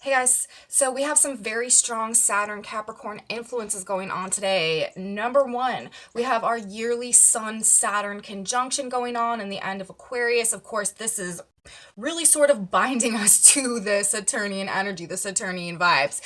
Hey guys, so we have some very strong Saturn Capricorn influences going on today. Number one, we have our yearly Sun Saturn conjunction going on in the end of Aquarius. Of course, this is really sort of binding us to the Saturnian energy, the Saturnian vibes.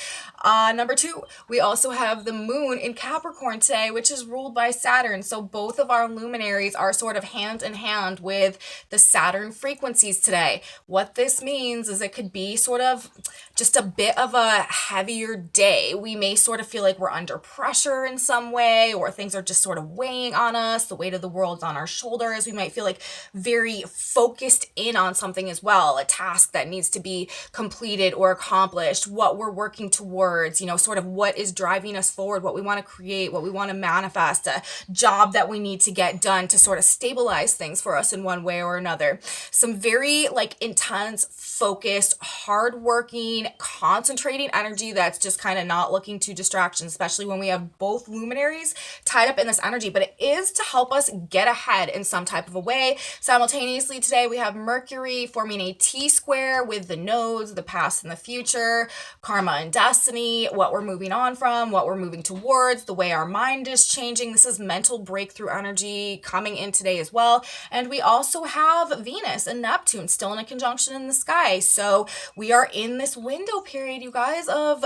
Number two, we also have the moon in Capricorn today, which is ruled by Saturn. So both of our luminaries are sort of hand in hand with the Saturn frequencies today. What this means is it could be sort of just a bit of a heavier day. We may sort of feel like we're under pressure in some way, or things are just sort of weighing on us. The weight of the world's on our shoulders. We might feel like very focused in on something as well, a task that needs to be completed or accomplished, what we're working towards, sort of what is driving us forward, what we want to create, what we want to manifest, a job that we need to get done to sort of stabilize things for us in one way or another. Some very intense, focused, hardworking, concentrating energy that's just kind of not looking to distraction, especially when we have both luminaries tied up in this energy. But it is to help us get ahead in some type of a way. Simultaneously today, we have Mercury forming a T-square with the nodes, the past and the future, karma and destiny, what we're moving on from, what we're moving towards, the way our mind is changing. This is mental breakthrough energy coming in today as well. And we also have Venus and Neptune still in a conjunction in the sky. So we are in this window period, you guys, of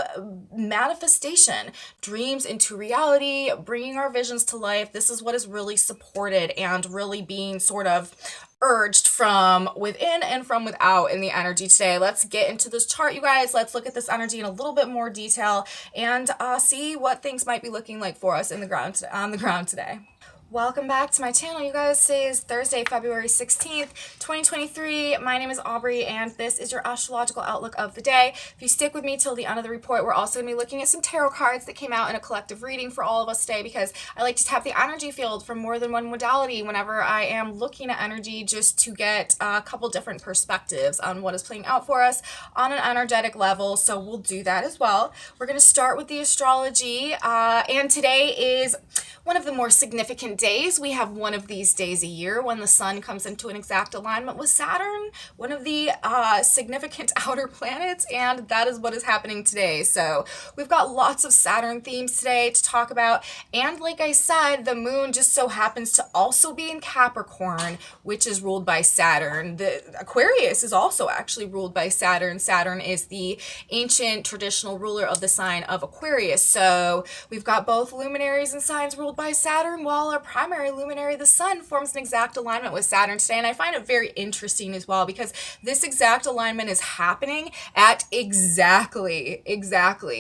manifestation, dreams into reality, bringing our visions to life. This is what is really supported and really being sort of urged from within and from without in the energy today. Let's get into this chart, you guys. Let's look at this energy in a little bit more detail and see what things might be looking like for us on the ground today. Welcome back to my channel, you guys. Today is Thursday, February 16th, 2023. My name is Aubrey, and this is your astrological outlook of the day. If you stick with me till the end of the report, we're also going to be looking at some tarot cards that came out in a collective reading for all of us today, because I like to tap the energy field from more than one modality whenever I am looking at energy, just to get a couple different perspectives on what is playing out for us on an energetic level. So we'll do that as well. We're going to start with the astrology, and today is one of the more significant days. We have one of these days a year when the sun comes into an exact alignment with Saturn, one of the significant outer planets, and that is what is happening today. So we've got lots of Saturn themes today to talk about, and like I said, the moon just so happens to also be in Capricorn, which is ruled by Saturn. The Aquarius is also actually ruled by Saturn. Saturn is the ancient traditional ruler of the sign of Aquarius. So we've got both luminaries and signs ruled by Saturn, while our primary luminary, the sun, forms an exact alignment with Saturn today. And I find it very interesting as well, because this exact alignment is happening at exactly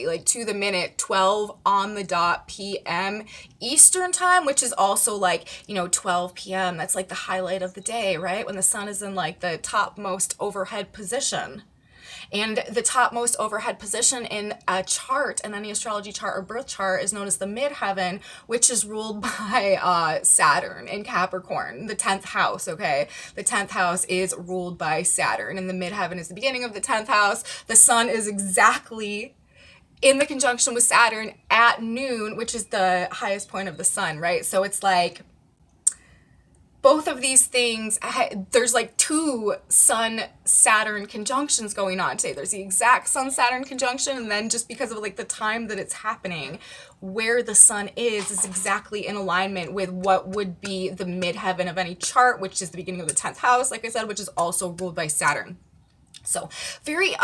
like to the minute 12 on the dot p.m. Eastern time, which is also 12 p.m. That's like the highlight of the day, right? When the sun is in the topmost overhead position. And the topmost overhead position in a chart, in any astrology chart or birth chart, is known as the midheaven, which is ruled by Saturn in Capricorn, the 10th house, okay? The 10th house is ruled by Saturn, and the midheaven is the beginning of the 10th house. The sun is exactly in the conjunction with Saturn at noon, which is the highest point of the sun, right? So it's both of these things, there's two Sun-Saturn conjunctions going on today. There's the exact Sun-Saturn conjunction, and then just because of the time that it's happening, where the sun is exactly in alignment with what would be the midheaven of any chart, which is the beginning of the 10th house, like I said, which is also ruled by Saturn. So very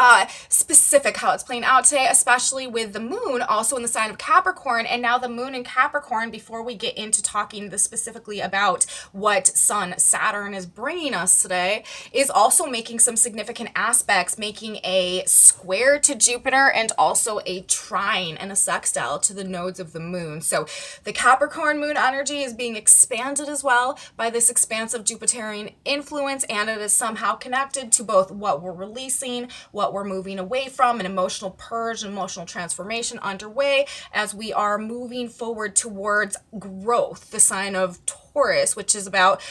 specific how it's playing out today, especially with the moon also in the sign of Capricorn. And now the moon in Capricorn, before we get into talking specifically about what Sun-Saturn is bringing us today, is also making some significant aspects, making a square to Jupiter and also a trine and a sextile to the nodes of the moon. So the Capricorn moon energy is being expanded as well by this expansive Jupiterian influence, and it is somehow connected to both what we're releasing, what we're moving away from, an emotional purge, an emotional transformation underway as we are moving forward towards growth, the sign of Taurus, which is about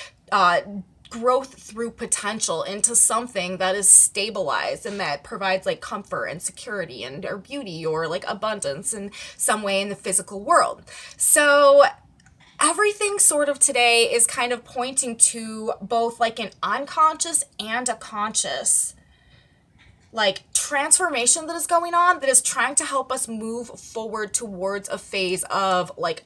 growth through potential into something that is stabilized and that provides comfort and security and or beauty or abundance in some way in the physical world. So everything sort of today is kind of pointing to both an unconscious and a conscious like transformation that is going on that is trying to help us move forward towards a phase of like,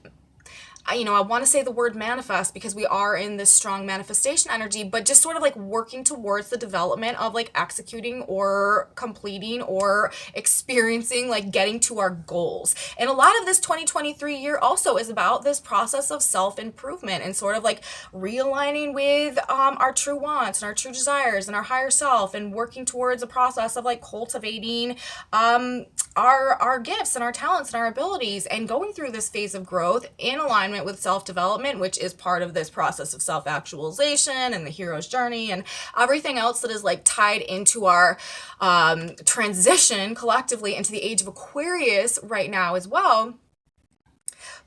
I want to say the word manifest because we are in this strong manifestation energy, but just sort of like working towards the development of like executing or completing or experiencing, like getting to our goals. And a lot of this 2023 year also is about this process of self-improvement and sort of like realigning with our true wants and our true desires and our higher self, and working towards a process of like cultivating our gifts and our talents and our abilities, and going through this phase of growth in alignment with self-development, which is part of this process of self-actualization and the hero's journey and everything else that is like tied into our transition collectively into the age of Aquarius right now as well.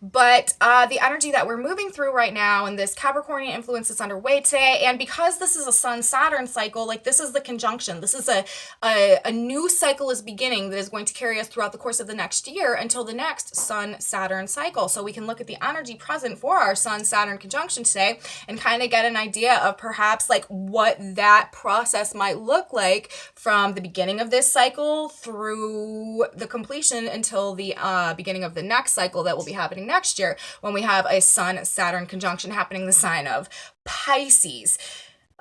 But the energy that we're moving through right now and this Capricornian influence is underway today, and because this is a Sun-Saturn cycle, like this is the conjunction. This is a new cycle is beginning that is going to carry us throughout the course of the next year until the next Sun-Saturn cycle. So we can look at the energy present for our Sun-Saturn conjunction today and kind of get an idea of perhaps like what that process might look like from the beginning of this cycle through the completion until the beginning of the next cycle that will be happening next year, when we have a Sun-Saturn conjunction happening in the sign of Pisces.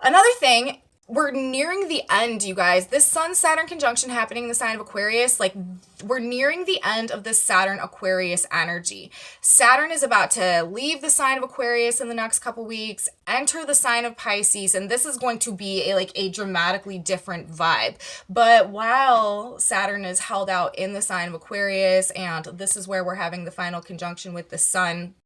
Another thing, we're nearing the end, you guys. This Sun-Saturn conjunction happening in the sign of Aquarius, like we're nearing the end of this Saturn-Aquarius energy. Saturn is about to leave the sign of Aquarius in the next couple weeks, enter the sign of Pisces, and this is going to be a dramatically different vibe. But while Saturn is held out in the sign of Aquarius, and this is where we're having the final conjunction with the Sun,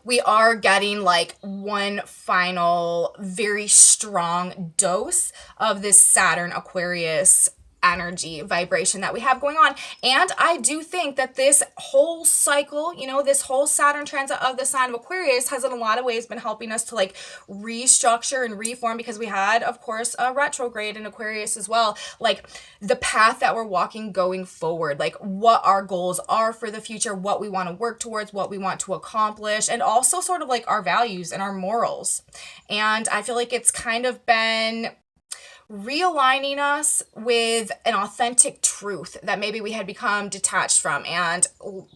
we are getting like one final very strong dose of this Saturn Aquarius energy vibration that we have going on. And I do think that this whole cycle, this whole Saturn transit of the sign of Aquarius has in a lot of ways been helping us to like restructure and reform, because we had, of course, a retrograde in Aquarius as well, like the path that we're walking going forward, like what our goals are for the future, what we want to work towards, what we want to accomplish, and also sort of like our values and our morals. And I feel like it's kind of been realigning us with an authentic truth that maybe we had become detached from, and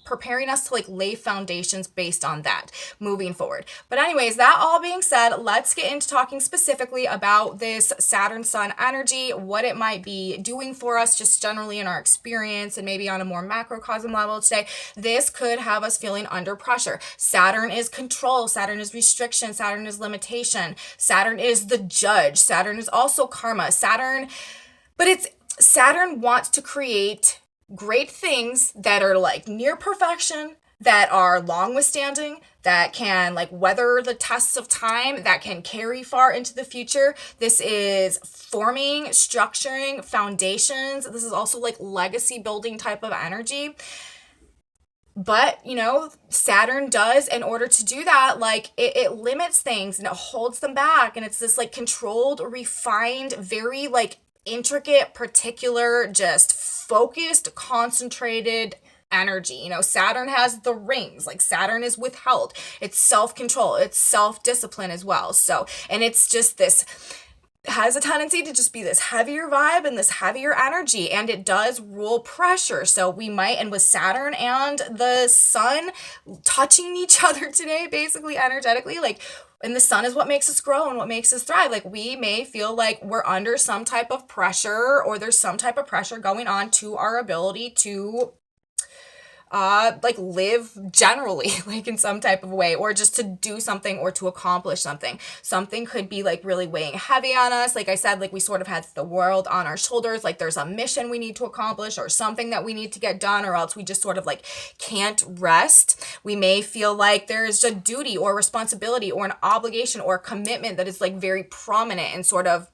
preparing us to like lay foundations based on that moving forward. But anyways, that all being said, let's get into talking specifically about this Saturn-Sun energy, what it might be doing for us just generally in our experience, and maybe on a more macrocosm level today. This could have us feeling under pressure. Saturn is control, Saturn is restriction, Saturn is limitation, Saturn is the judge, Saturn is also karma. Saturn wants to create great things that are like near perfection, that are long withstanding, that can like weather the tests of time, that can carry far into the future. This is forming, structuring, foundations. This is also like legacy building type of energy. But, Saturn does, in order to do that, like it limits things and it holds them back. And it's this like controlled, refined, very like intricate, particular, just focused, concentrated energy. Saturn has the rings, like Saturn is withheld. It's self-control, it's self-discipline as well. So, and it's just this, has a tendency to just be this heavier vibe and this heavier energy, and it does rule pressure. So we might, and with Saturn and the Sun touching each other today, basically energetically, like, and the Sun is what makes us grow and what makes us thrive. Like we may feel like we're under some type of pressure, or there's some type of pressure going on to our ability to like live generally, like in some type of way, or just to do something or to accomplish something. Something could be like really weighing heavy on us. Like I said, like we sort of had the world on our shoulders, like there's a mission we need to accomplish or something that we need to get done, or else we just sort of like can't rest. We may feel like there's a duty or responsibility or an obligation or commitment that is like very prominent and sort of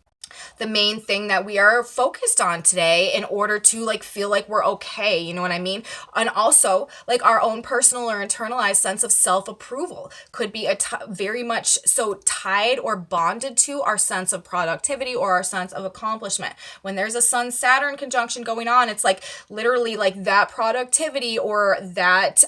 the main thing that we are focused on today in order to like feel like we're okay, you know what I mean? And also like our own personal or internalized sense of self-approval could be very much so tied or bonded to our sense of productivity or our sense of accomplishment. When there's a Sun-Saturn conjunction going on, it's like literally like that productivity or that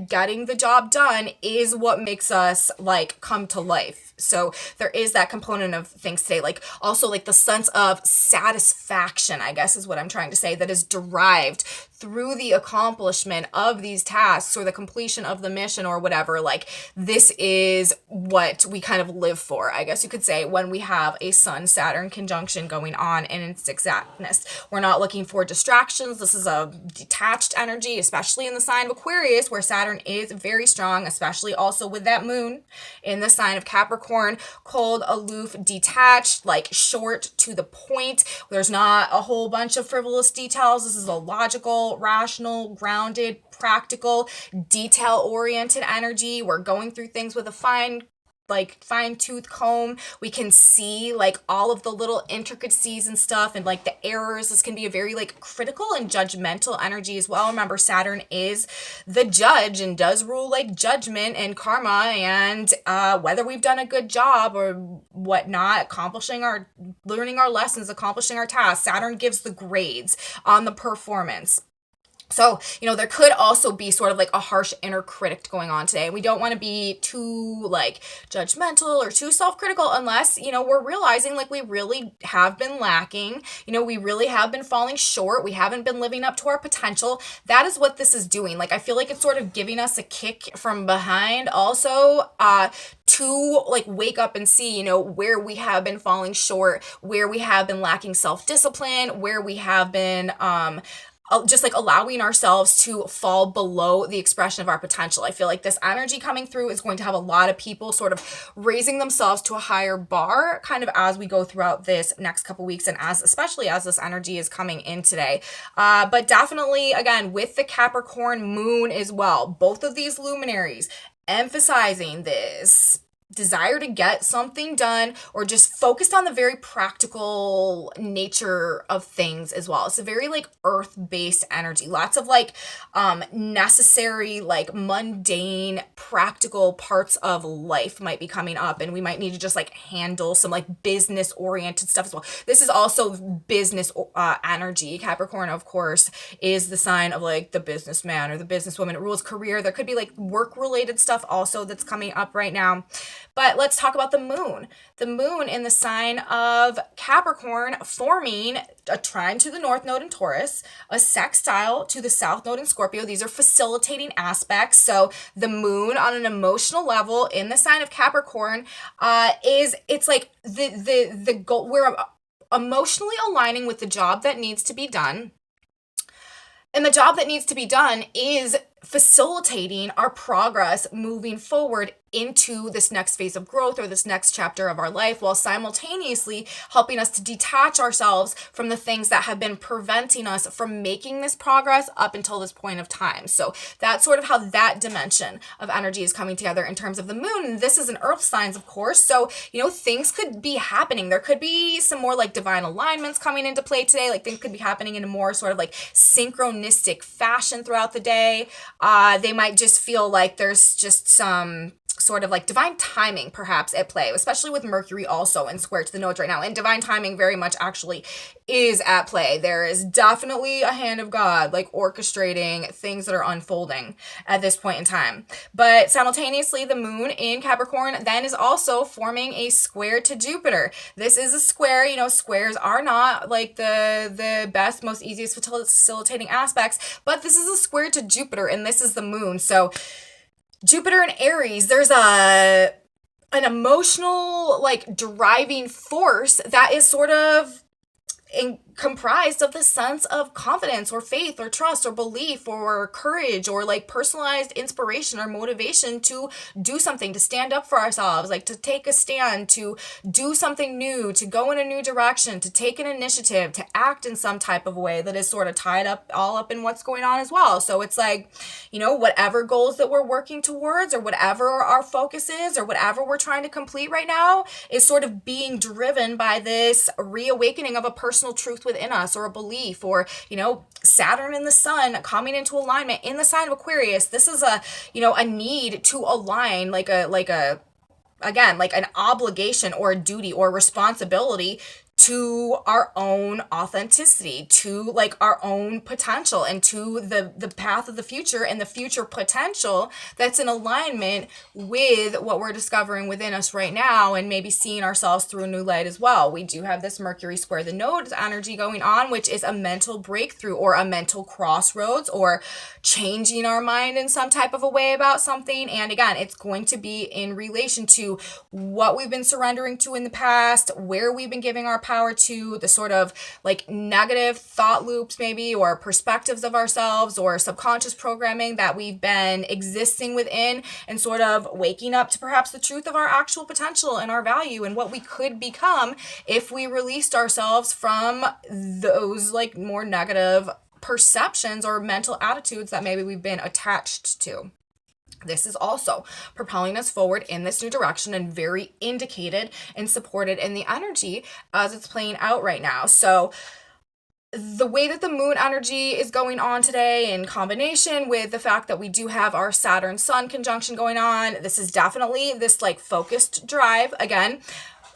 getting the job done is what makes us like come to life. So there is that component of things today, like also like the sense of satisfaction, I guess is what I'm trying to say, that is derived through the accomplishment of these tasks or the completion of the mission or whatever. Like, this is what we kind of live for, I guess you could say, when we have a Sun-Saturn conjunction going on in its exactness. We're not looking for distractions. This is a detached energy, especially in the sign of Aquarius, where Saturn is very strong, especially also with that moon in the sign of Capricorn. Cold, aloof, detached, like short, to the point. There's not a whole bunch of frivolous details. This is a logical, rational, grounded, practical, detail-oriented energy. We're going through things with a fine-tooth comb. We can see like all of the little intricacies and stuff, and like the errors. This can be a very like critical and judgmental energy as well. Remember, Saturn is the judge and does rule like judgment and karma, and whether we've done a good job or whatnot, learning our lessons, accomplishing our tasks. Saturn gives the grades on the performance. So, there could also be sort of like a harsh inner critic going on today. We don't want to be too like judgmental or too self-critical unless, we're realizing like we really have been lacking. We really have been falling short. We haven't been living up to our potential. That is what this is doing. Like, I feel like it's sort of giving us a kick from behind also, to like wake up and see, where we have been falling short, where we have been lacking self-discipline, where we have been, just like allowing ourselves to fall below the expression of our potential. I feel like this energy coming through is going to have a lot of people sort of raising themselves to a higher bar kind of as we go throughout this next couple weeks, and especially as this energy is coming in today. But definitely, again, with the Capricorn moon as well, both of these luminaries emphasizing this desire to get something done, or just focused on the very practical nature of things as well. It's a very like earth-based energy. Lots of like necessary, like mundane, practical parts of life might be coming up, and we might need to just like handle some like business-oriented stuff as well. This is also business energy. Capricorn, of course, is the sign of like the businessman or the businesswoman. It rules career. There could be like work-related stuff also that's coming up right now. But let's talk about the moon. The moon in the sign of Capricorn forming a trine to the North Node in Taurus, a sextile to the South Node in Scorpio. These are facilitating aspects. So the moon on an emotional level in the sign of Capricorn it's like the goal. We're emotionally aligning with the job that needs to be done. And the job that needs to be done is facilitating our progress moving forward into this next phase of growth or this next chapter of our life, while simultaneously helping us to detach ourselves from the things that have been preventing us from making this progress up until this point of time. So that's sort of how that dimension of energy is coming together in terms of the moon. And this is an earth signs, of course. So, things could be happening. There could be some more like divine alignments coming into play today. Like, things could be happening in a more sort of like synchronistic fashion throughout the day. They might just feel like there's just some sort of like divine timing perhaps at play, especially with Mercury also in square to the nodes right now. And divine timing very much actually is at play. There is definitely a hand of God like orchestrating things that are unfolding at this point in time. But simultaneously, the moon in Capricorn then is also forming a square to Jupiter. This is a square. Squares are not like the best, most easiest facilitating aspects, but this is a square to Jupiter, and this is the moon. So Jupiter in Aries, there's an emotional like driving force that is sort of comprised of the sense of confidence or faith or trust or belief or courage or like personalized inspiration or motivation to do something, to stand up for ourselves, like to take a stand, to do something new, to go in a new direction, to take an initiative, to act in some type of way that is sort of tied up all up in what's going on as well. So it's like, whatever goals that we're working towards or whatever our focus is or whatever we're trying to complete right now is sort of being driven by this reawakening of a personal truth within us, or a belief, or Saturn and the Sun coming into alignment in the sign of Aquarius. This is a need to align again, like an obligation or a duty or responsibility to our own authenticity, to like our own potential, and to the path of the future and the future potential that's in alignment with what we're discovering within us right now, and maybe seeing ourselves through a new light as well. We do have this Mercury square the nodes energy going on, which is a mental breakthrough or a mental crossroads, or changing our mind in some type of a way about something. And again, it's going to be in relation to what we've been surrendering to in the past, where we've been giving our power to, the sort of like negative thought loops maybe, or perspectives of ourselves, or subconscious programming that we've been existing within, and sort of waking up to perhaps the truth of our actual potential and our value and what we could become if we released ourselves from those like more negative perceptions or mental attitudes that maybe we've been attached to. This is also propelling us forward in this new direction, and very indicated and supported in the energy as it's playing out right now. So the way that the moon energy is going on today, in combination with the fact that we do have our Saturn-Sun conjunction going on, this is definitely this like focused drive. Again,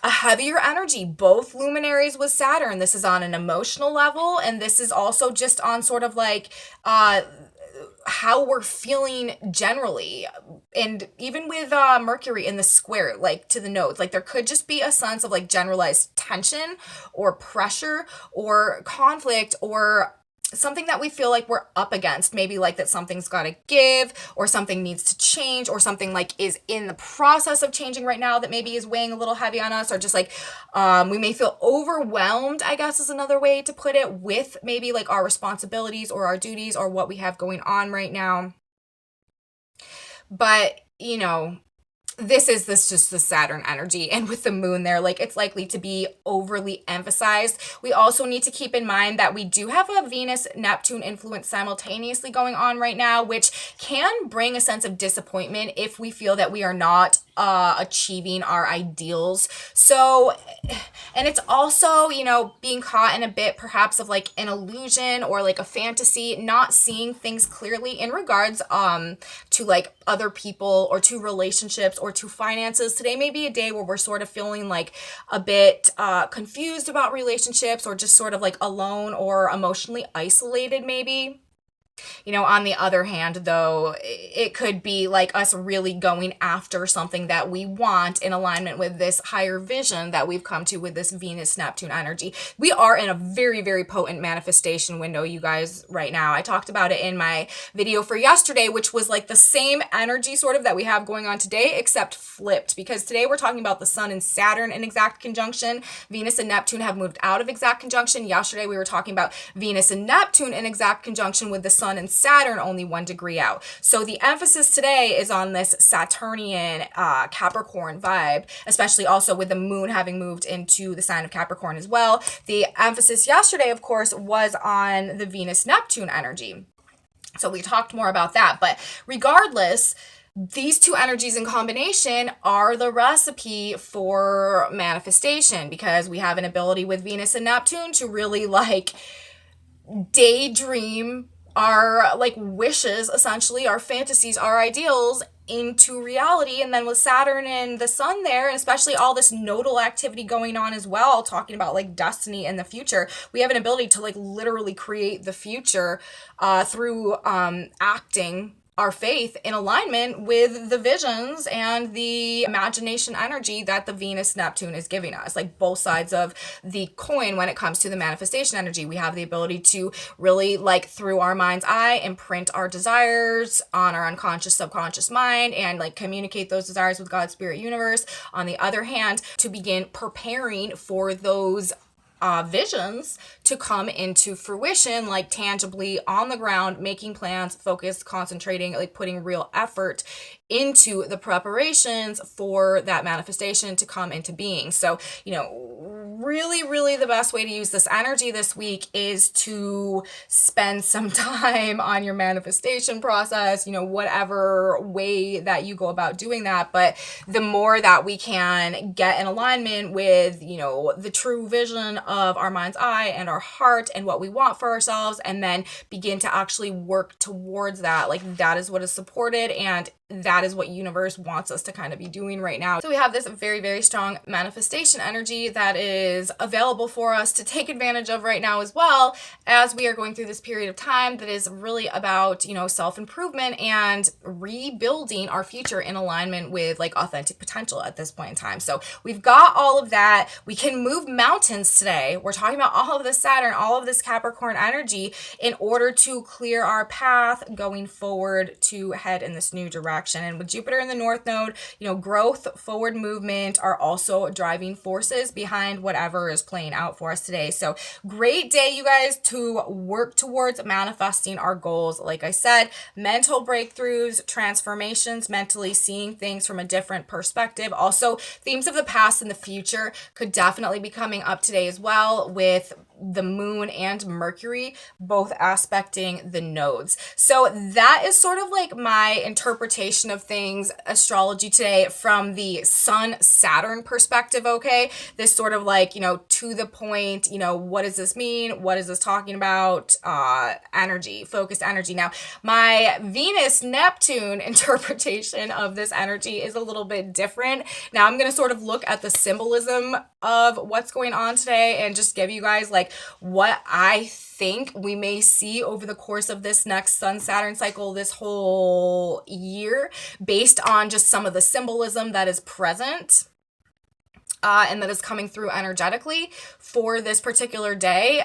a heavier energy, both luminaries with Saturn. This is on an emotional level, and this is also just on sort of like how we're feeling generally. And even with Mercury in the square, like to the nodes, like there could just be a sense of like generalized tension or pressure or conflict, or something that we feel like we're up against, maybe like that something's got to give, or something needs to change, or something like is in the process of changing right now that maybe is weighing a little heavy on us, or just like we may feel overwhelmed, I guess is another way to put it, with maybe like our responsibilities or our duties or what we have going on right now. But you know, this just the Saturn energy, and with the moon there, like it's likely to be overly emphasized. We also need to keep in mind that we do have a Venus Neptune influence simultaneously going on right now, which can bring a sense of disappointment if we feel that we are not achieving our ideals. So, and it's also, you know, being caught in a bit perhaps of like an illusion or like a fantasy, not seeing things clearly in regards to like other people or to relationships or to finances. Today may be a day where we're sort of feeling like a bit confused about relationships, or just sort of like alone or emotionally isolated maybe. You know, on the other hand, though, it could be like us really going after something that we want in alignment with this higher vision that we've come to with this Venus Neptune energy. We are in a very, very potent manifestation window, you guys, right now. I talked about it in my video for yesterday, which was like the same energy sort of that we have going on today, except flipped, because today we're talking about the Sun and Saturn in exact conjunction. Venus and Neptune have moved out of exact conjunction. Yesterday we were talking about Venus and Neptune in exact conjunction with the Sun and Saturn only 1 degree out. So the emphasis today is on this Saturnian Capricorn vibe, especially also with the moon having moved into the sign of Capricorn as well. The emphasis yesterday, of course, was on the Venus-Neptune energy. So we talked more about that. But regardless, these two energies in combination are the recipe for manifestation, because we have an ability with Venus and Neptune to really like daydream our like wishes, essentially our fantasies, our ideals into reality. And then with Saturn and the Sun there, and especially all this nodal activity going on as well, talking about like destiny and the future, we have an ability to like literally create the future through acting our faith in alignment with the visions and the imagination energy that the Venus Neptune is giving us. Like both sides of the coin when it comes to the manifestation energy. We have the ability to really like through our mind's eye imprint our desires on our unconscious subconscious mind and like communicate those desires with God's spirit universe. On the other hand, to begin preparing for those visions to come into fruition, like tangibly on the ground, making plans, focused, concentrating, like putting real effort into the preparations for that manifestation to come into being. So, you know, really the best way to use this energy this week is to spend some time on your manifestation process, you know, whatever way that you go about doing that. But the more that we can get in alignment with, you know, the true vision of our mind's eye and our heart and what we want for ourselves, and then begin to actually work towards that. Like, that is what is supported, and that is what universe wants us to kind of be doing right now. So we have this very, very strong manifestation energy that is available for us to take advantage of right now, as well as we are going through this period of time that is really about, you know, self-improvement and rebuilding our future in alignment with like authentic potential at this point in time. So we've got all of that. We can move mountains today. We're talking about all of this Saturn, all of this Capricorn energy, in order to clear our path going forward to head in this new direction. And with Jupiter in the North Node, you know, growth, forward movement are also driving forces behind whatever is playing out for us today. So great day, you guys, to work towards manifesting our goals. Like I said, mental breakthroughs, transformations, mentally seeing things from a different perspective. Also, themes of the past and the future could definitely be coming up today as well, with the moon and Mercury both aspecting the nodes. So that is sort of like my interpretation of things, astrology today, from the Sun Saturn perspective. Okay, this sort of like, you know, to the point, you know, what does this mean, what is this talking about, energy, focused energy. Now my Venus Neptune interpretation of this energy is a little bit different. Now I'm going to sort of look at the symbolism of what's going on today and just give you guys like what I think we may see over the course of this next Sun Saturn cycle, this whole year, based on just some of the symbolism that is present. And that is coming through energetically for this particular day.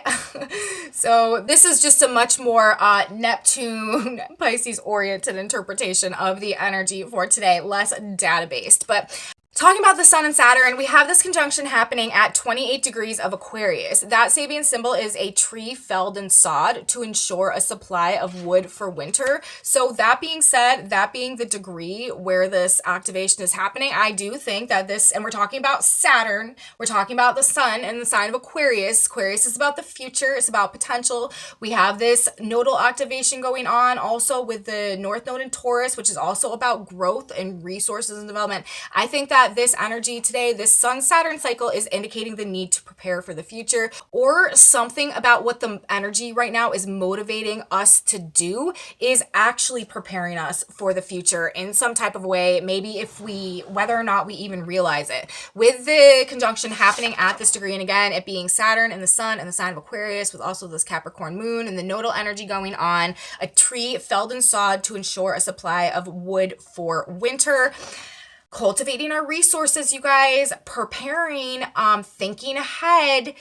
So this is just a much more Neptune Pisces oriented interpretation of the energy for today, less data-based. But talking about the Sun and Saturn, we have this conjunction happening at 28 degrees of Aquarius. That Sabian symbol is a tree felled and sawed to ensure a supply of wood for winter. So that being said, that being the degree where this activation is happening, I do think that this, and we're talking about Saturn, we're talking about the Sun and the sign of Aquarius. Aquarius is about the future, it's about potential. We have this nodal activation going on also with the North Node in Taurus, which is also about growth and resources and development. I think that this energy today, this Sun Saturn cycle, is indicating the need to prepare for the future, or something about what the energy right now is motivating us to do is actually preparing us for the future in some type of way, maybe if we, whether or not we even realize it. With the conjunction happening at this degree, and again, it being Saturn and the Sun and the sign of Aquarius, with also this Capricorn moon and the nodal energy going on, a tree felled and sawed to ensure a supply of wood for winter. Cultivating our resources, you guys, preparing, thinking ahead,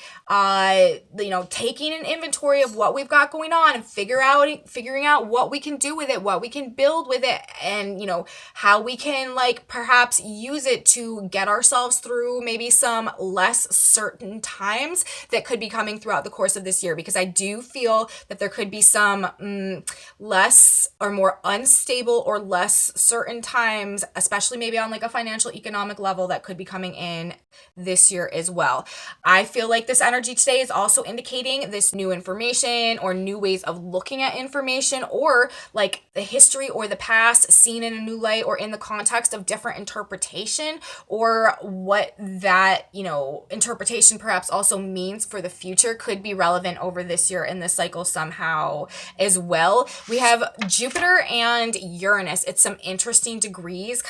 you know, taking an inventory of what we've got going on and figuring out what we can do with it, what we can build with it, and, you know, how we can like perhaps use it to get ourselves through maybe some less certain times that could be coming throughout the course of this year, because I do feel that there could be some less or more unstable or less certain times, especially maybe on like a financial economic level, that could be coming in this year as well. I feel like this energy today is also indicating this new information or new ways of looking at information, or like the history or the past seen in a new light or in the context of different interpretation, or what that, you know, interpretation perhaps also means for the future could be relevant over this year in this cycle somehow as well. We have Jupiter and Uranus. It's some interesting degrees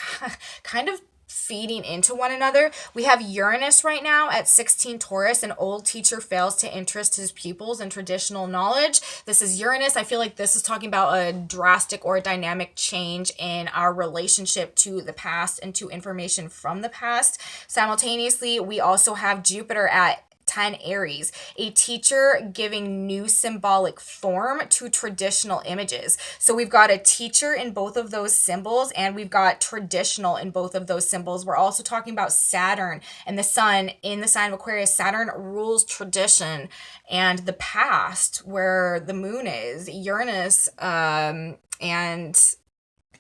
kind of feeding into one another. We have Uranus right now at 16 Taurus. An old teacher fails to interest his pupils in traditional knowledge. This is Uranus. I feel like this is talking about a drastic or a dynamic change in our relationship to the past and to information from the past. Simultaneously, we also have Jupiter at 10 Aries, a teacher giving new symbolic form to traditional images. So we've got a teacher in both of those symbols, and we've got traditional in both of those symbols. We're also talking about Saturn and the Sun in the sign of Aquarius. Saturn rules tradition and the past, where the moon is. Uranus and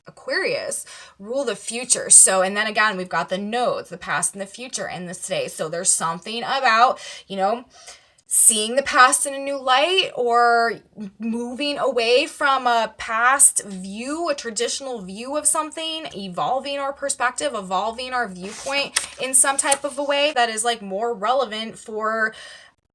Aquarius rule the future. So, and then again, we've got the nodes, the past and the future in this today. So there's something about, you know, seeing the past in a new light, or moving away from a past view, a traditional view of something, evolving our perspective, evolving our viewpoint in some type of a way that is like more relevant for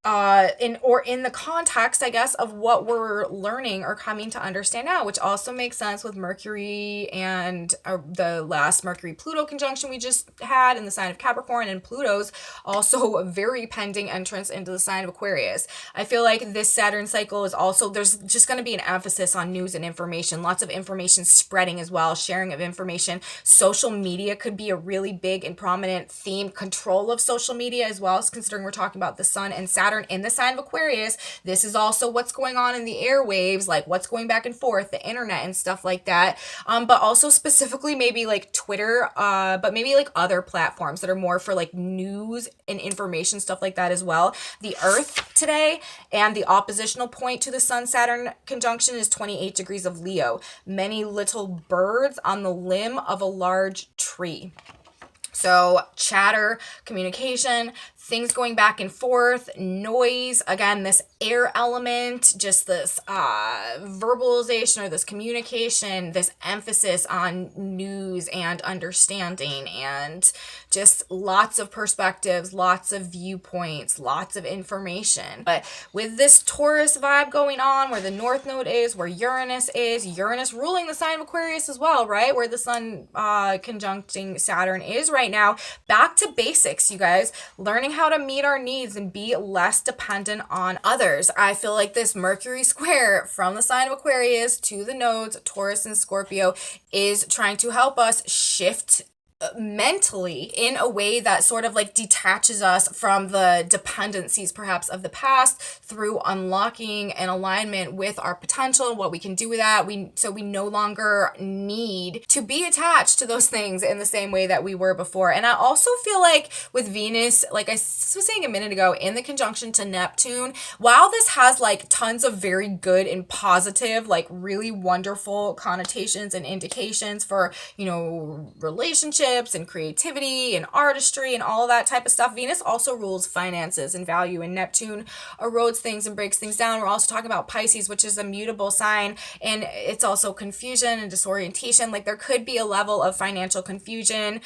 in the context, I guess, of what we're learning or coming to understand now, which also makes sense with Mercury and the last Mercury-Pluto conjunction we just had in the sign of Capricorn, and Pluto's also a very pending entrance into the sign of Aquarius. I feel like this Saturn cycle is also, there's just going to be an emphasis on news and information, lots of information spreading as well, sharing of information. Social media could be a really big and prominent theme, control of social media as well, as considering we're talking about the Sun and Saturn in the sign of Aquarius. This is also what's going on in the airwaves, like what's going back and forth, the internet and stuff like that. But also specifically maybe like Twitter, but maybe like other platforms that are more for like news and information, stuff like that as well. The Earth today and the oppositional point to the Sun-Saturn conjunction is 28 degrees of Leo. Many little birds on the limb of a large tree. So chatter, communication, things going back and forth, noise, again, this air element, just this verbalization or this communication, this emphasis on news and understanding, and just lots of perspectives, lots of viewpoints, lots of information. But with this Taurus vibe going on, where the North Node is, where Uranus is, Uranus ruling the sign of Aquarius as well, right? Where the Sun conjuncting Saturn is right now. Back to basics, you guys. Learning how to meet our needs and be less dependent on others. I feel like this Mercury square from the sign of Aquarius to the nodes, Taurus and Scorpio, is trying to help us shift mentally in a way that sort of like detaches us from the dependencies perhaps of the past through unlocking an alignment with our potential and what we can do with that. So we no longer need to be attached to those things in the same way that we were before. And I also feel like with Venus, like I was saying a minute ago, in the conjunction to Neptune, while this has like tons of very good and positive, like really wonderful connotations and indications for, you know, relationships and creativity and artistry and all of that type of stuff, Venus also rules finances and value, and Neptune erodes things and breaks things down. We're also talking about Pisces, which is a mutable sign, and it's also confusion and disorientation. Like there could be a level of financial confusion,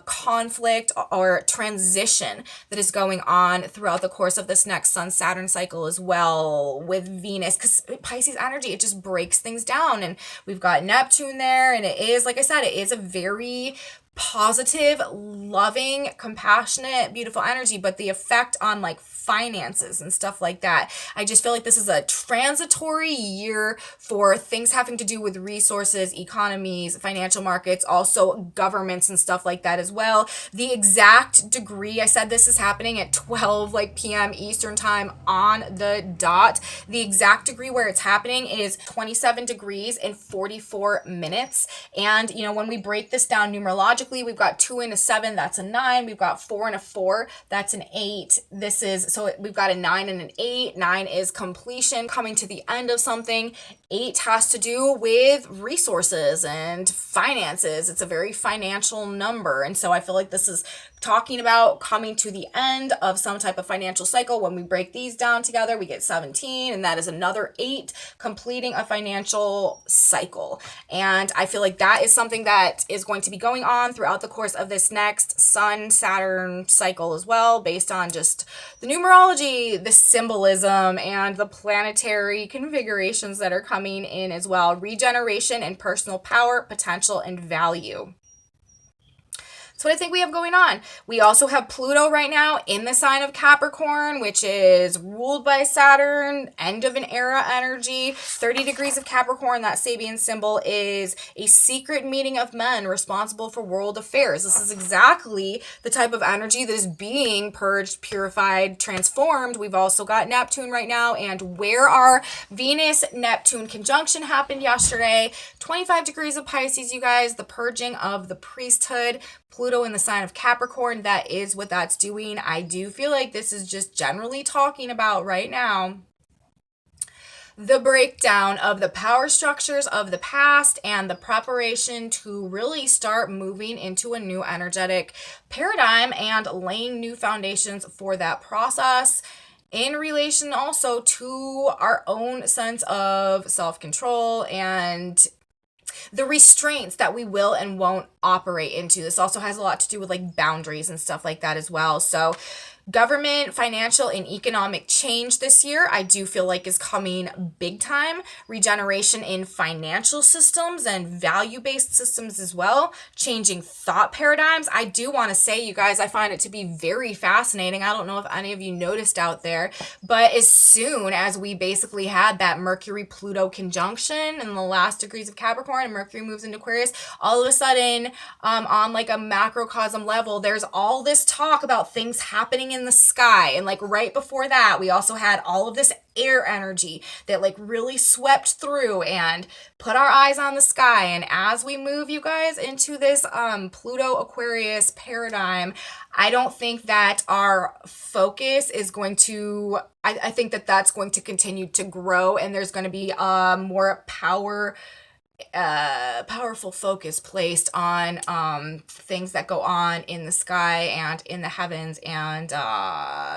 conflict, or transition that is going on throughout the course of this next Sun-Saturn cycle as well with Venus, because Pisces energy, it just breaks things down. And we've got Neptune there, and it is, like I said, it is a very positive, loving, compassionate, beautiful energy, but the effect on like finances and stuff like that, I just feel like this is a transitory year for things having to do with resources, economies, financial markets, also governments and stuff like that as well. The exact degree, I said this is happening at 12 p.m. Eastern time on the dot. The exact degree where it's happening is 27 degrees and 44 minutes. And you know, when we break this down numerologically, we've got 2 and a 7, that's a 9. We've got 4 and a 4, that's an 8. So we've got a 9 and an 8. 9 is completion, coming to the end of something. 8 has to do with resources and finances. It's a very financial number. And so I feel like this is talking about coming to the end of some type of financial cycle. When we break these down together, we get 17, and that is another 8, completing a financial cycle. And I feel like that is something that is going to be going on throughout the course of this next Sun-Saturn cycle as well, based on just the numerology, the symbolism, and the planetary configurations that are coming in as well. Regeneration and personal power, potential, and value. That's what I think we have going on. We also have Pluto right now in the sign of Capricorn, which is ruled by Saturn, end of an era energy. 30 degrees of Capricorn, that Sabian symbol, is a secret meeting of men responsible for world affairs. This is exactly the type of energy that is being purged, purified, transformed. We've also got Neptune right now, and where our Venus-Neptune conjunction happened yesterday, 25 degrees of Pisces, you guys, the purging of the priesthood. Pluto in the sign of Capricorn, that is what that's doing. I do feel like this is just generally talking about right now the breakdown of the power structures of the past and the preparation to really start moving into a new energetic paradigm and laying new foundations for that process, in relation also to our own sense of self-control and the restraints that we will and won't operate into. This also has a lot to do with like boundaries and stuff like that as well. So Government, financial, and economic change this year, I do feel like is coming big time. Regeneration in financial systems and value-based systems as well. Changing thought paradigms. I do want to say, you guys, I find it to be very fascinating. I don't know if any of you noticed out there, but as soon as we basically had that Mercury-Pluto conjunction in the last degrees of Capricorn and Mercury moves into Aquarius, all of a sudden, on like a macrocosm level, there's all this talk about things happening in the sky. And like right before that, we also had all of this air energy that like really swept through and put our eyes on the sky. And as we move, you guys, into this Pluto Aquarius paradigm, I don't think that our focus is going to, I think that that's going to continue to grow, and there's going to be more powerful focus placed on things that go on in the sky and in the heavens, and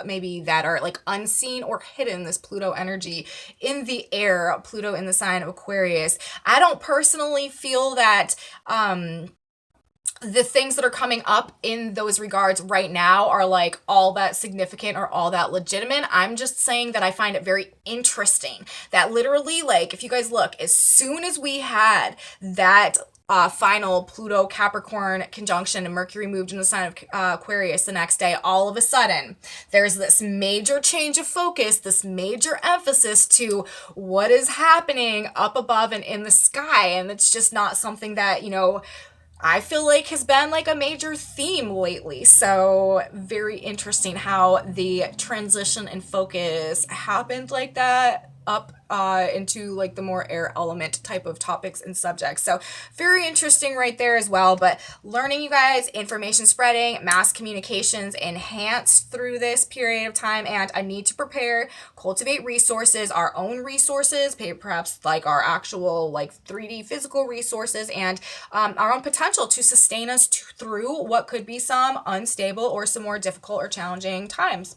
maybe that are like unseen or hidden. This Pluto energy in the air, Pluto in the sign of Aquarius. I don't personally feel that the things that are coming up in those regards right now are like all that significant or all that legitimate. I'm just saying that I find it very interesting that literally, like, if you guys look, as soon as we had that final Pluto Capricorn conjunction and Mercury moved in the sign of Aquarius the next day, all of a sudden there's this major change of focus, this major emphasis to what is happening up above and in the sky. And it's just not something that, you know, I feel like has been like a major theme lately. So very interesting how the transition and focus happened like that up into like the more air element type of topics and subjects. So very interesting right there as well. But learning, you guys, information spreading, mass communications enhanced through this period of time, and I need to prepare, cultivate resources, our own resources, perhaps like our actual like 3D physical resources, and our own potential to sustain us through what could be some unstable or some more difficult or challenging times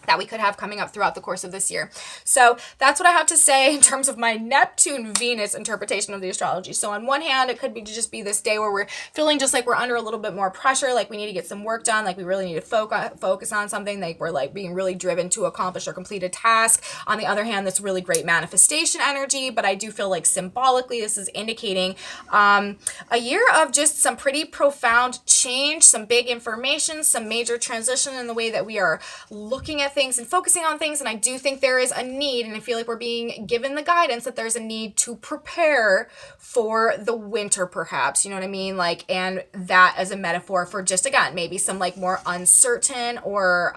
that we could have coming up throughout the course of this year. So that's what I have to say in terms of my Neptune-Venus interpretation of the astrology. So on one hand, it could be just be this day where we're feeling just like we're under a little bit more pressure, like we need to get some work done, like we really need to focus on something, like we're like being really driven to accomplish or complete a task. On the other hand, that's really great manifestation energy, but I do feel like symbolically this is indicating a year of just some pretty profound change, some big information, some major transition in the way that we are looking at things and focusing on things. And I do think there is a need, and I feel like we're being given the guidance that there's a need to prepare for the winter, perhaps, you know what I mean? Like, and that as a metaphor for just, again, maybe some like more uncertain or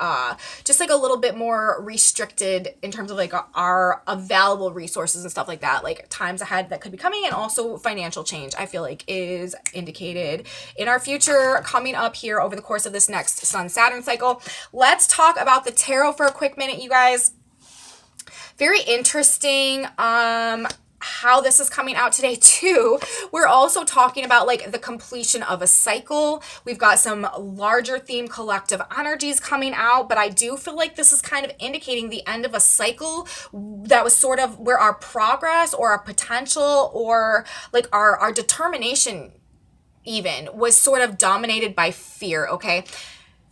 just like a little bit more restricted in terms of like our available resources and stuff like that, like times ahead that could be coming, and also financial change, I feel like is indicated in our future coming up here over the course of this next Sun-Saturn cycle. Let's talk about the tarot for a quick minute, you guys. Very interesting how this is coming out today too. We're also talking about like the completion of a cycle. We've got some larger theme collective energies coming out, but I do feel like this is kind of indicating the end of a cycle that was sort of where our progress or our potential or like our determination even was sort of dominated by fear, okay?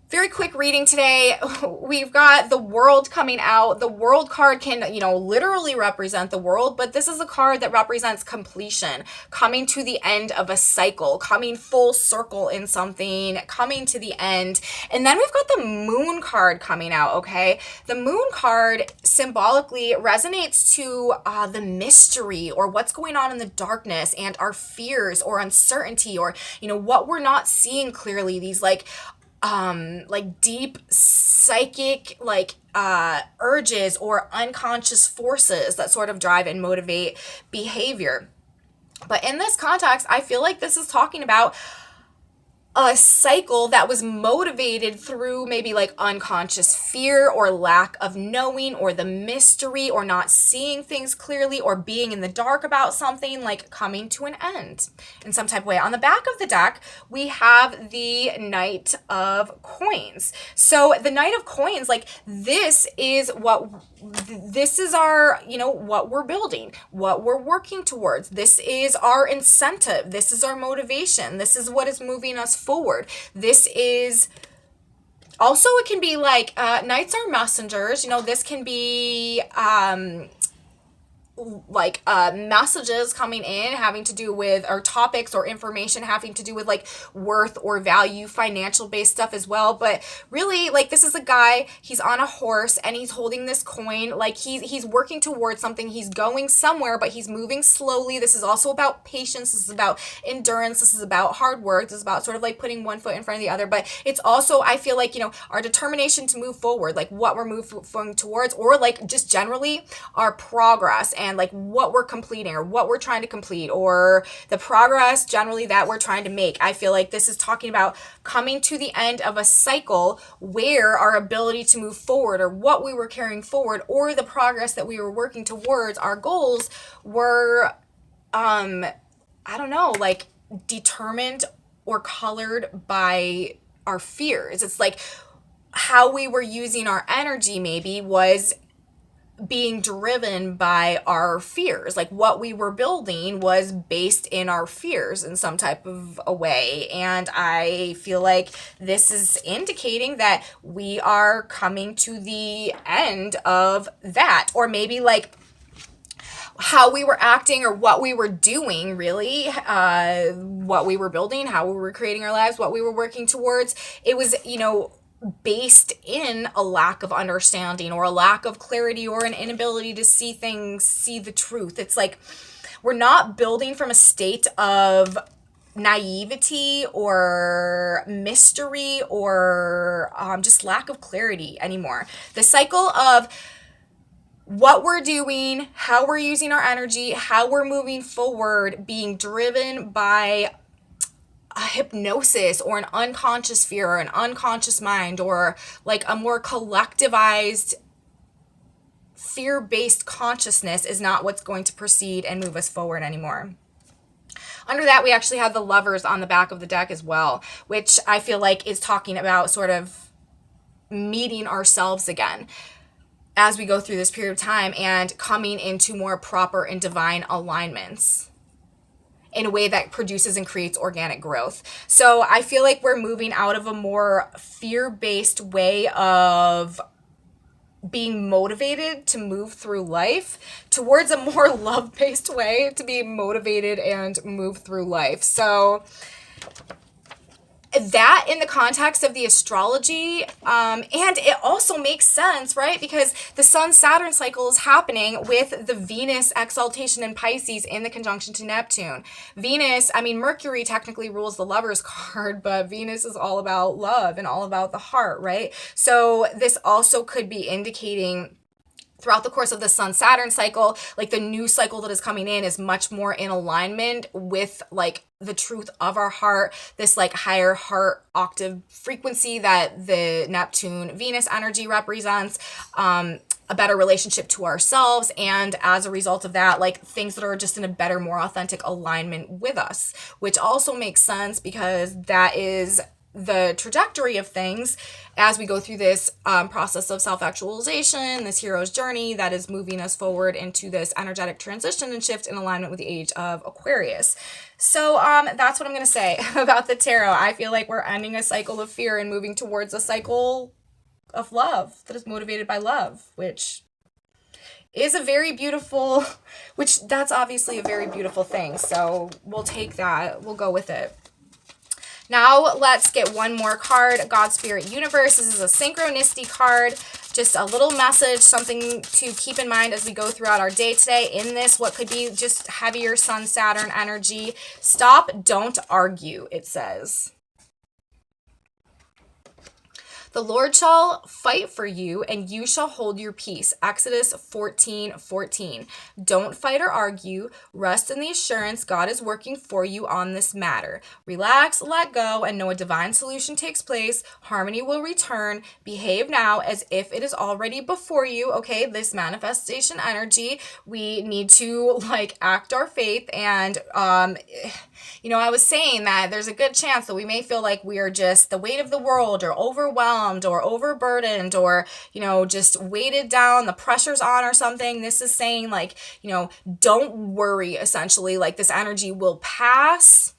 Very quick reading today. We've got the World coming out. The World card can, you know, literally represent the world, but this is a card that represents completion, coming to the end of a cycle, coming full circle in something, coming to the end. And then we've got the Moon card coming out, okay? The Moon card symbolically resonates to the mystery or what's going on in the darkness and our fears or uncertainty or, you know, what we're not seeing clearly, these like deep psychic urges or unconscious forces that sort of drive and motivate behavior. But in this context, I feel like this is talking about a cycle that was motivated through maybe like unconscious fear or lack of knowing or the mystery or not seeing things clearly or being in the dark about something, like coming to an end in some type of way. On the back of the deck, we have the Knight of Coins. So the Knight of Coins, like this is our, you know, what we're building, what we're working towards. This is our incentive. This is our motivation. This is what is moving us forward. This is Also, it can be like nights are messengers. You know, this can be like messages coming in having to do with, or topics or information having to do with like worth or value, financial based stuff as well. But really, like, this is a guy, he's on a horse and he's holding this coin, like he's working towards something, he's going somewhere, but he's moving slowly. This is also about patience, this is about endurance, this is about hard work, this is about sort of like putting one foot in front of the other. But it's also, I feel like, you know, our determination to move forward, like what we're moving towards, or like just generally our progress and like what we're completing or what we're trying to complete, or the progress generally that we're trying to make. I feel like this is talking about coming to the end of a cycle where our ability to move forward, or what we were carrying forward, or the progress that we were working towards, our goals were I don't know, like determined or colored by our fears. It's like how we were using our energy maybe was being driven by our fears. Like what we were building was based in our fears in some type of a way. And I feel like this is indicating that we are coming to the end of that. Or maybe like how we were acting or what we were doing, really, what we were building, how we were creating our lives, what we were working towards. It was, you know, based in a lack of understanding or a lack of clarity or an inability to see things, see the truth. It's like we're not building from a state of naivety or mystery or just lack of clarity anymore. The cycle of what we're doing, how we're using our energy, how we're moving forward, being driven by a hypnosis or an unconscious fear or an unconscious mind, or like a more collectivized fear-based consciousness, is not what's going to proceed and move us forward anymore. Under that, we actually have the Lovers on the back of the deck as well, which I feel like is talking about sort of meeting ourselves again as we go through this period of time and coming into more proper and divine alignments in a way that produces and creates organic growth. So I feel like we're moving out of a more fear-based way of being motivated to move through life towards a more love-based way to be motivated and move through life. So that in the context of the astrology, and it also makes sense, right? Because the Sun-Saturn cycle is happening with the Venus exaltation in Pisces in the conjunction to Neptune. Venus, I mean, Mercury technically rules the Lovers card, but Venus is all about love and all about the heart, right? So this also could be indicating throughout the course of the Sun-Saturn cycle, like the new cycle that is coming in is much more in alignment with like the truth of our heart, this like higher heart octave frequency that the Neptune Venus energy represents, a better relationship to ourselves, and as a result of that, like things that are just in a better, more authentic alignment with us, which also makes sense because that is the trajectory of things as we go through this process of self-actualization, this hero's journey that is moving us forward into this energetic transition and shift in alignment with the age of Aquarius. So that's what I'm going to say about the tarot. I feel like we're ending a cycle of fear and moving towards a cycle of love that is motivated by love, which is a very beautiful, that's obviously a very beautiful thing. So we'll take that. We'll go with it. Now let's get one more card, God, Spirit, Universe. This is a synchronicity card, just a little message, something to keep in mind as we go throughout our day today. In this, what could be just heavier Sun, Saturn energy. Stop, don't argue, it says. The Lord shall fight for you, and you shall hold your peace. Exodus 14:14. Don't fight or argue. Rest in the assurance God is working for you on this matter. Relax, let go, and know a divine solution takes place. Harmony will return. Behave now as if it is already before you. Okay, this manifestation energy, we need to like act our faith. And you know, I was saying that there's a good chance that we may feel like we are just the weight of the world, or overwhelmed, or overburdened, or, you know, just weighted down, the pressure's on or something. This is saying like, you know, don't worry, essentially, like this energy will pass.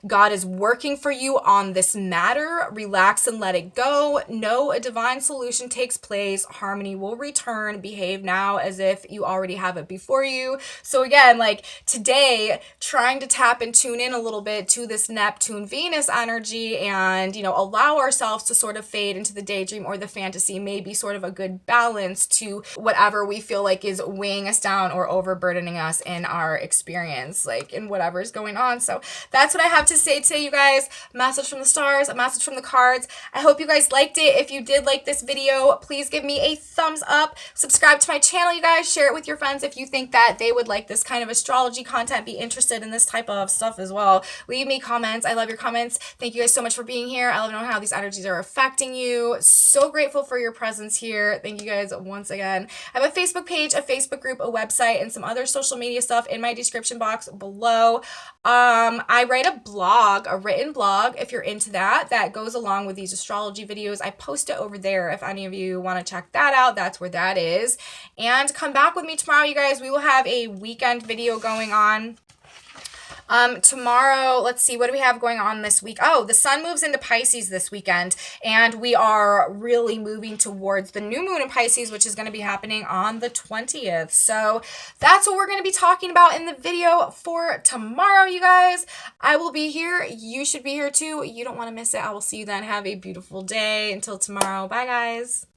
God is working for you on this matter. Relax and let it go. Know a divine solution takes place. Harmony will return. Behave now as if you already have it before you. So again, like today, trying to tap and tune in a little bit to this Neptune Venus energy and, you know, allow ourselves to sort of fade into the daydream or the fantasy may be sort of a good balance to whatever we feel like is weighing us down or overburdening us in our experience, like in whatever is going on. So that's what I have to say today, you guys. Message from the stars, a message from the cards. I hope you guys liked it. If you did like this video, please give me a thumbs up. Subscribe to my channel, you guys. Share it with your friends if you think that they would like this kind of astrology content, be interested in this type of stuff as well. Leave me comments. I love your comments. Thank you guys so much for being here. I love knowing how these energies are affecting you. So grateful for your presence here. Thank you guys once again. I have a Facebook page, a Facebook group, a website, and some other social media stuff in my description box below. I write a blog, a written blog, if you're into that, that goes along with these astrology videos. I post it over there if any of you want to check that out. That's where that is. And come back with me tomorrow, you guys. We will have a weekend video going on. Tomorrow, let's see, what do we have going on this week? Oh, the sun moves into Pisces this weekend, and we are really moving towards the new moon in Pisces, which is going to be happening on the 20th. So that's what we're going to be talking about in the video for tomorrow, you guys. I will be here. You should be here too. You don't want to miss it. I will see you then. Have a beautiful day. Until tomorrow. Bye, guys.